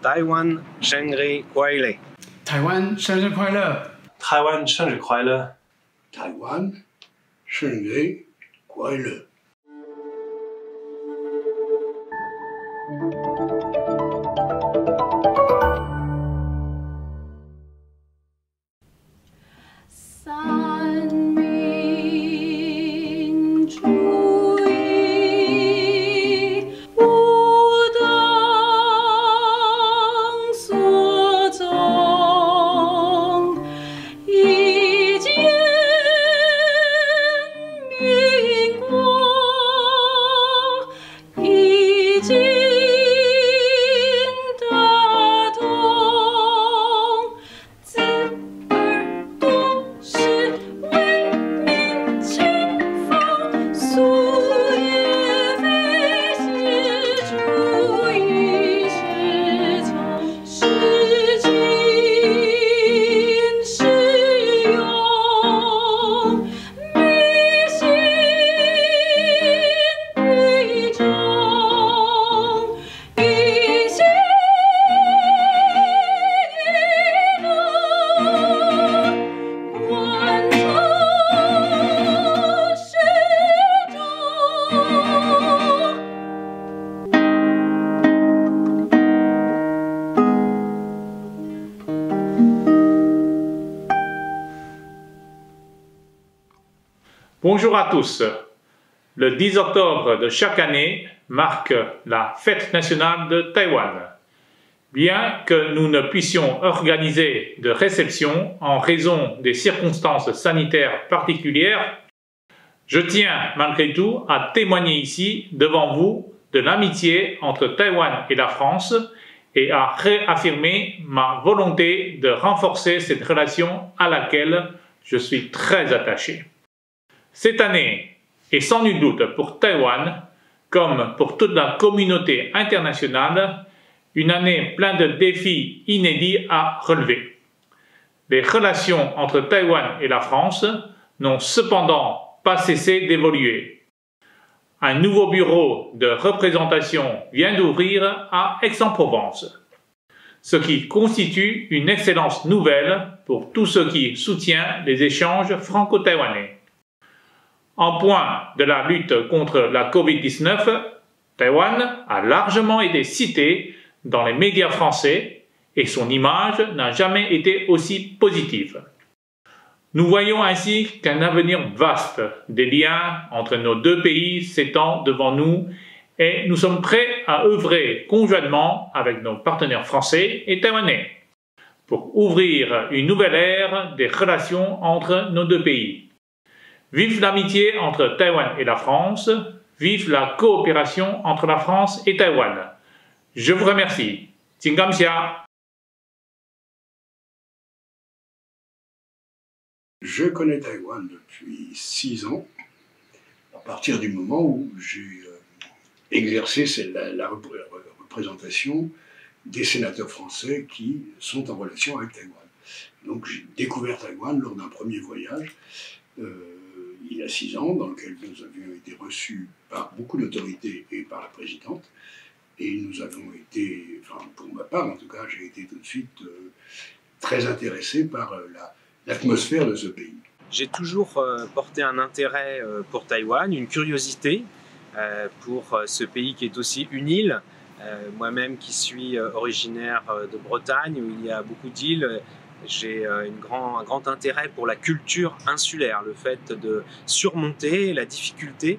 台湾生日快乐！台湾生日快乐！台湾生日快乐！台湾生日快乐！Bonjour à tous. Le 10 octobre de chaque année marque la fête nationale de Taïwan. Bien que nous ne puissions organiser de réception en raison des circonstances sanitaires particulières, je tiens malgré tout à témoigner ici devant vous de l'amitié entre Taïwan et la France et à réaffirmer ma volonté de renforcer cette relation à laquelle je suis très attaché. Cette année est sans nul doute pour Taïwan, comme pour toute la communauté internationale, une année pleine de défis inédits à relever. Les relations entre Taïwan et la France n'ont cependant pas cessé d'évoluer. Un nouveau bureau de représentation vient d'ouvrir à Aix-en-Provence, ce qui constitue une excellente nouvelle pour tous ceux qui soutiennent les échanges franco-taïwanais. En point de la lutte contre la Covid-19, Taïwan a largement été cité dans les médias français et son image n'a jamais été aussi positive. Nous voyons ainsi qu'un avenir vaste des liens entre nos deux pays s'étend devant nous et nous sommes prêts à œuvrer conjointement avec nos partenaires français et taïwanais pour ouvrir une nouvelle ère des relations entre nos deux pays. Vive l'amitié entre Taïwan et la France, vive la coopération entre la France et Taïwan. Je vous remercie. Jingamxia. Je connais Taïwan depuis 6 ans, à partir du moment où j'ai exercé la représentation des sénateurs français qui sont en relation avec Taïwan. Donc j'ai découvert Taïwan lors d'un premier voyage, il y a 6 ans, dans lequel nous avions été reçus par beaucoup d'autorités et par la présidente. Et nous avons été, enfin pour ma part en tout cas, j'ai été tout de suite très intéressé par l'atmosphère de ce pays. J'ai toujours porté un intérêt pour Taïwan, une curiosité pour ce pays qui est aussi une île. Moi-même qui suis originaire de Bretagne, où il y a beaucoup d'îles, j'ai un grand intérêt pour la culture insulaire, le fait de surmonter la difficulté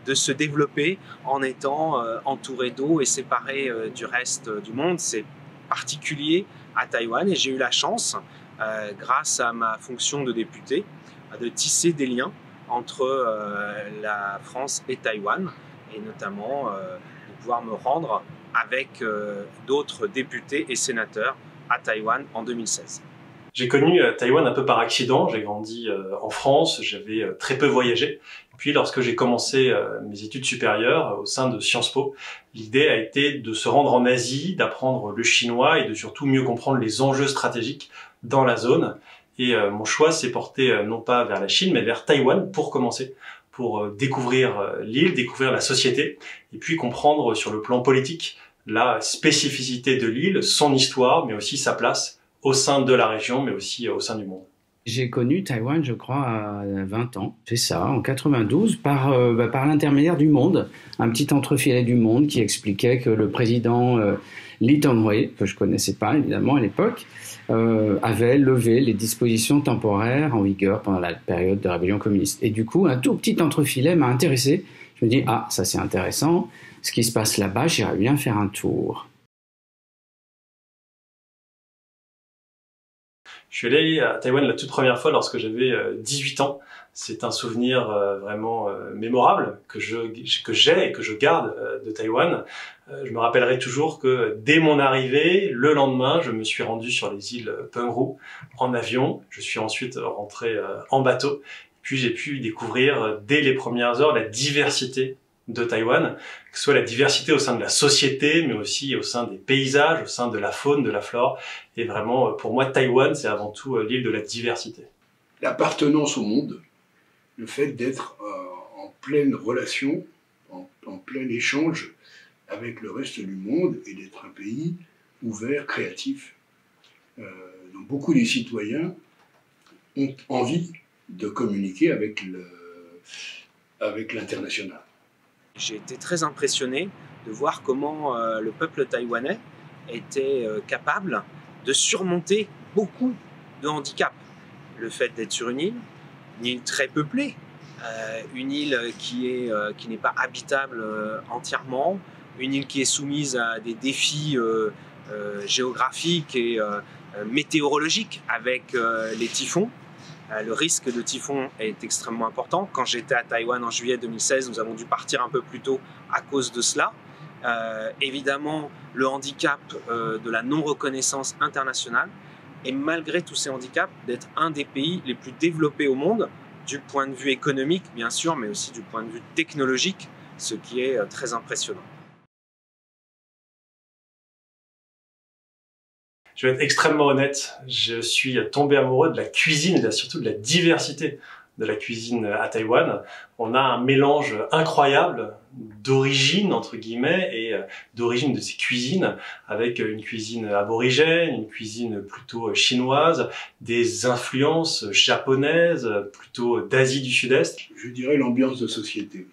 de se développer en étant entouré d'eau et séparé du reste du monde. C'est particulier à Taïwan et j'ai eu la chance, grâce à ma fonction de député, de tisser des liens entre la France et Taïwan et notamment de pouvoir me rendre avec d'autres députés et sénateurs à Taïwan en 2016. J'ai connu Taïwan un peu par accident. J'ai grandi en France, j'avais très peu voyagé. Puis lorsque j'ai commencé mes études supérieures au sein de Sciences Po, l'idée a été de se rendre en Asie, d'apprendre le chinois et de surtout mieux comprendre les enjeux stratégiques dans la zone. Et mon choix s'est porté non pas vers la Chine, mais vers Taïwan pour commencer, pour découvrir l'île, découvrir la société, et puis comprendre sur le plan politique la spécificité de l'île, son histoire, mais aussi sa place au sein de la région, mais aussi au sein du monde. J'ai connu Taïwan, je crois, à 20 ans. C'est ça, en 92, par l'intermédiaire du Monde, un petit entrefilet du Monde qui expliquait que le président Lee Teng-hui, que je connaissais pas évidemment à l'époque, avait levé les dispositions temporaires en vigueur pendant la période de rébellion communiste. Et du coup, un tout petit entrefilet m'a intéressé. Je me dis, ah, ça c'est intéressant, ce qui se passe là-bas, j'irais bien faire un tour. Je suis allé à Taïwan la toute première fois lorsque j'avais 18 ans. C'est un souvenir vraiment mémorable que j'ai et que je garde de Taïwan. Je me rappellerai toujours que dès mon arrivée, le lendemain, je me suis rendu sur les îles Penghu en avion. Je suis ensuite rentré en bateau. Puis j'ai pu découvrir dès les premières heures la diversité de Taïwan, que ce soit la diversité au sein de la société, mais aussi au sein des paysages, au sein de la faune, de la flore. Et vraiment, pour moi, Taïwan, c'est avant tout l'île de la diversité. L'appartenance au monde, le fait d'être en pleine relation, en plein échange avec le reste du monde et d'être un pays ouvert, créatif, dont beaucoup des citoyens ont envie de communiquer avec l'international. J'ai été très impressionné de voir comment le peuple taïwanais était capable de surmonter beaucoup de handicaps. Le fait d'être sur une île très peuplée, une île qui n'est pas habitable entièrement, une île qui est soumise à des défis géographiques et météorologiques avec les typhons. Le risque de typhon est extrêmement important. Quand j'étais à Taïwan en juillet 2016, nous avons dû partir un peu plus tôt à cause de cela. Évidemment, le handicap de la non-reconnaissance internationale, et malgré tous ces handicaps, d'être un des pays les plus développés au monde, du point de vue économique bien sûr, mais aussi du point de vue technologique, ce qui est très impressionnant. Je vais être extrêmement honnête, je suis tombé amoureux de la cuisine et surtout de la diversité de la cuisine à Taïwan. On a un mélange incroyable d'origine, entre guillemets, et d'origine de ces cuisines, avec une cuisine aborigène, une cuisine plutôt chinoise, des influences japonaises, plutôt d'Asie du Sud-Est. Je dirais l'ambiance de société.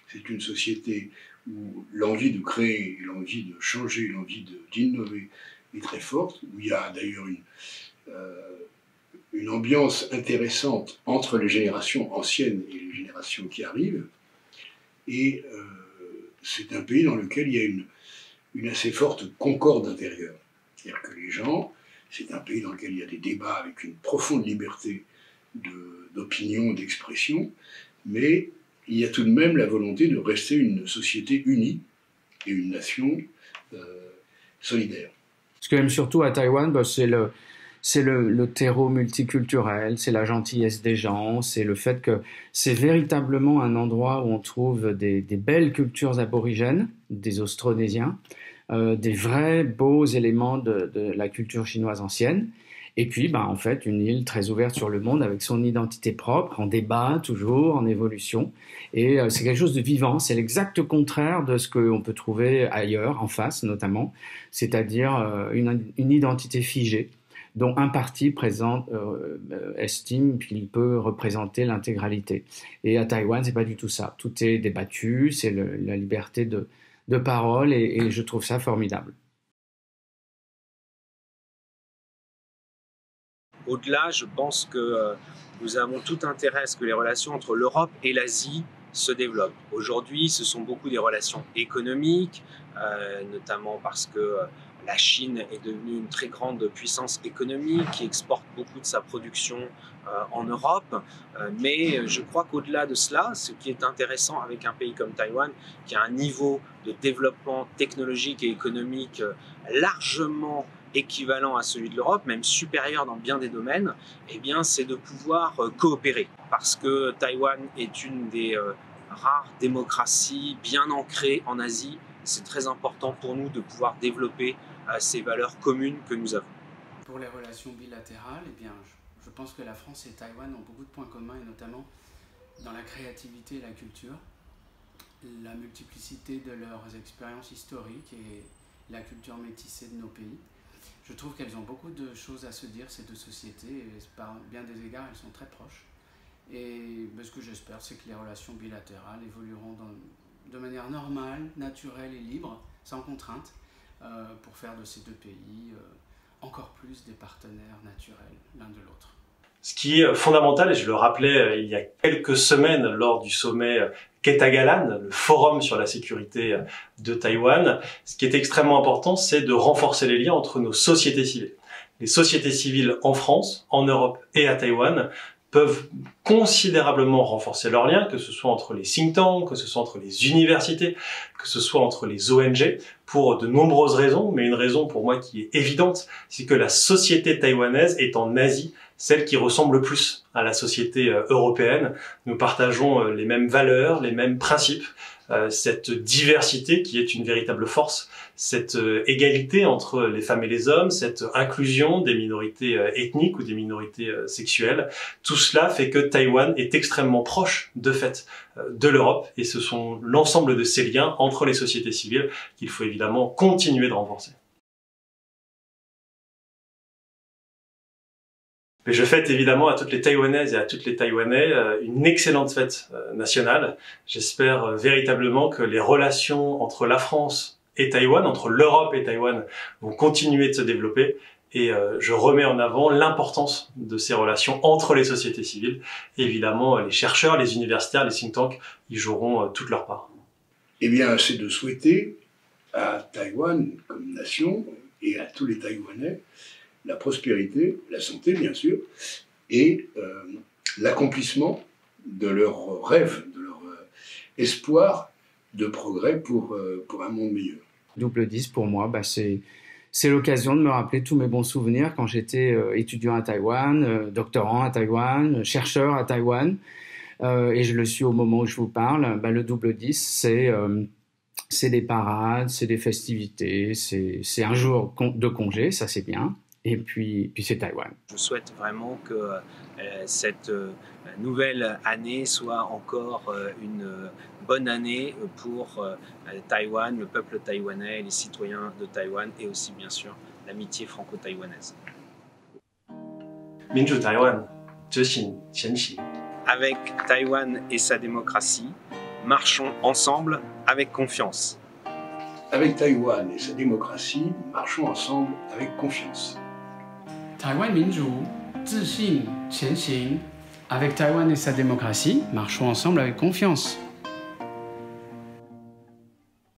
C'est une société où l'envie de créer, l'envie de changer, l'envie d'innover est très forte, où il y a d'ailleurs une ambiance intéressante entre les générations anciennes et les générations qui arrivent. Et c'est un pays dans lequel il y a une assez forte concorde intérieure. C'est-à-dire que les gens, c'est un pays dans lequel il y a des débats avec une profonde liberté d'opinion, d'expression, mais il y a tout de même la volonté de rester une société unie et une nation solidaire. Ce que j'aime surtout à Taïwan, c'est le terreau multiculturel, c'est la gentillesse des gens, c'est le fait que c'est véritablement un endroit où on trouve des belles cultures aborigènes, des Austronésiens, des vrais beaux éléments de la culture chinoise ancienne. Et puis, en fait, une île très ouverte sur le monde avec son identité propre, en débat toujours, en évolution. Et c'est quelque chose de vivant. C'est l'exact contraire de ce qu'on peut trouver ailleurs, en face notamment, c'est-à-dire une identité figée, dont un parti estime qu'il peut représenter l'intégralité. Et à Taïwan, c'est pas du tout ça. Tout est débattu, c'est la liberté de parole, et je trouve ça formidable. Au-delà, je pense que nous avons tout intérêt à ce que les relations entre l'Europe et l'Asie se développent. Aujourd'hui, ce sont beaucoup des relations économiques, notamment parce que la Chine est devenue une très grande puissance économique qui exporte beaucoup de sa production en Europe. Mais je crois qu'au-delà de cela, ce qui est intéressant avec un pays comme Taïwan, qui a un niveau de développement technologique et économique largement équivalent à celui de l'Europe, même supérieur dans bien des domaines, eh bien, c'est de pouvoir coopérer. Parce que Taïwan est une des rares démocraties bien ancrées en Asie. C'est très important pour nous de pouvoir développer ces valeurs communes que nous avons. Pour les relations bilatérales, eh bien, je pense que la France et Taïwan ont beaucoup de points communs, et notamment dans la créativité et la culture, la multiplicité de leurs expériences historiques la culture métissée de nos pays. Je trouve qu'elles ont beaucoup de choses à se dire, ces deux sociétés, et par bien des égards, elles sont très proches. Et ce que j'espère, c'est que les relations bilatérales évolueront de manière normale, naturelle et libre, sans contrainte, pour faire de ces deux pays encore plus des partenaires naturels l'un de l'autre. Ce qui est fondamental, et je le rappelais il y a quelques semaines lors du sommet Ketagalan, le forum sur la sécurité de Taïwan, ce qui est extrêmement important, c'est de renforcer les liens entre nos sociétés civiles. Les sociétés civiles en France, en Europe et à Taïwan peuvent considérablement renforcer leurs liens, que ce soit entre les think tanks, que ce soit entre les universités, que ce soit entre les ONG, pour de nombreuses raisons, mais une raison pour moi qui est évidente, c'est que la société taïwanaise est en Asie celle qui ressemble le plus à la société européenne. Nous partageons les mêmes valeurs, les mêmes principes, cette diversité qui est une véritable force, cette égalité entre les femmes et les hommes, cette inclusion des minorités ethniques ou des minorités sexuelles. Tout cela fait que Taïwan est extrêmement proche, de fait, de l'Europe, et ce sont l'ensemble de ces liens entre les sociétés civiles qu'il faut évidemment continuer de renforcer. Et je fête évidemment à toutes les Taïwanaises et à toutes les Taïwanais une excellente fête nationale. J'espère véritablement que les relations entre la France et Taïwan, entre l'Europe et Taïwan, vont continuer de se développer. Et je remets en avant l'importance de ces relations entre les sociétés civiles. Et évidemment, les chercheurs, les universitaires, les think tanks y joueront toute leur part. Eh bien, c'est de souhaiter à Taïwan comme nation et à tous les Taïwanais la prospérité, la santé bien sûr, et l'accomplissement de leurs rêves, de leur espoir de progrès pour un monde meilleur. Double 10 pour moi, c'est l'occasion de me rappeler tous mes bons souvenirs quand j'étais étudiant à Taïwan, doctorant à Taïwan, chercheur à Taïwan, et je le suis au moment où je vous parle. Le double 10, c'est des parades, c'est des festivités, c'est un jour de congé, ça c'est bien. Et puis c'est Taïwan. Je souhaite vraiment que cette nouvelle année soit encore une bonne année pour Taïwan, le peuple taïwanais, les citoyens de Taïwan et aussi bien sûr l'amitié franco-taïwanaise. Minju Taïwan, Zhexin Qianxin. Avec Taïwan et sa démocratie, marchons ensemble avec confiance. Avec Taïwan et sa démocratie, marchons ensemble avec confiance. Taïwan Minju, Zhexin Qianxin. Avec Taïwan et sa démocratie, marchons ensemble avec confiance.